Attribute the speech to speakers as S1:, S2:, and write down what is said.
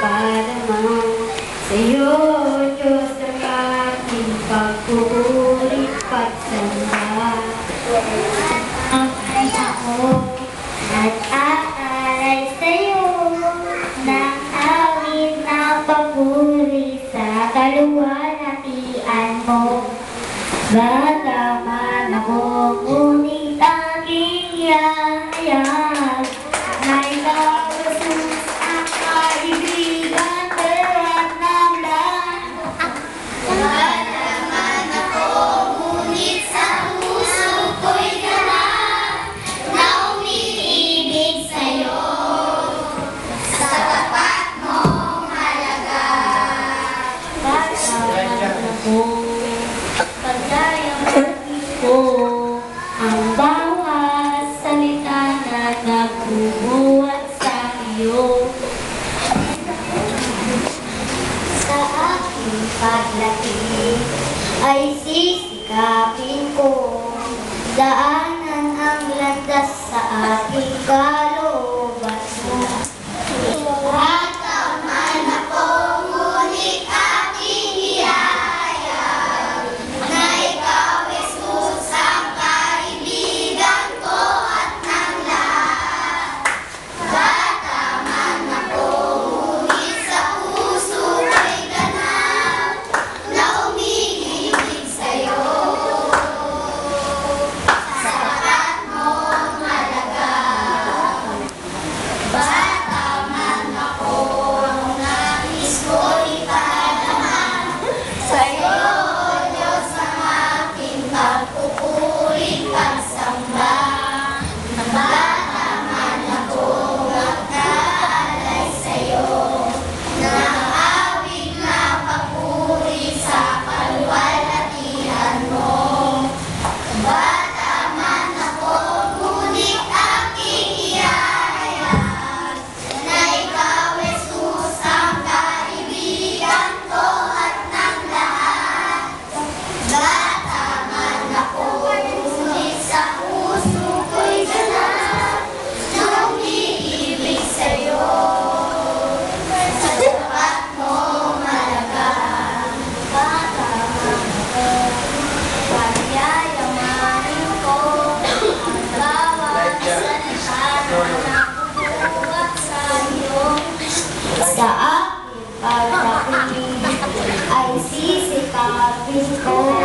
S1: pagpapalaman sa'yo, Diyos ng aking pagpupuri pagsamba. Ay ako nag-aalay sa'yo ng awit na papuri sa kaluwalhatian mo. Bata man ako, ngunit aking ihahayag na ikaw, Jesus, ang kaibigan ko at ng lahat. Bata man ako, ngunit sa puso ko'y ganap na umiibig sa'yo sa tapat mong halaga. Bata man ako, ko ang bawat salita na nagbubuhat sa iyo. Sa aking paglaki ay sisikapin ko, daanan ang landas sa aking kalooban mo. Bata man ako, ngunit aking ihahayag na ikaw, Jesus, ang kaibigan ko at ng lahat. Bata man ako, ngunit sa puso ko'y ganap na umiibig sa'yo sa tapat mong halaga. Bata man ako, ang nais ko'y pahalaman sa'yo, Diyos ang aking pagpupuri pagsamba. Bata man ako, nag-aalay sa'yo ng awit na papuri sa kaluwalhatian mo. Bata man ako, ngunit aking ihahayag na ikaw, Jesus, ang kaibigan ko at ng lahat. Bata man ako, ngunit sa puso ko'y ganap na umiibig sa'yo sa tapat mong halaga. Bata man ako, pagyayamanin ko ang bawat salita na nagbubuhat sa iyo. Sa aking paglaki ay sisikapin ko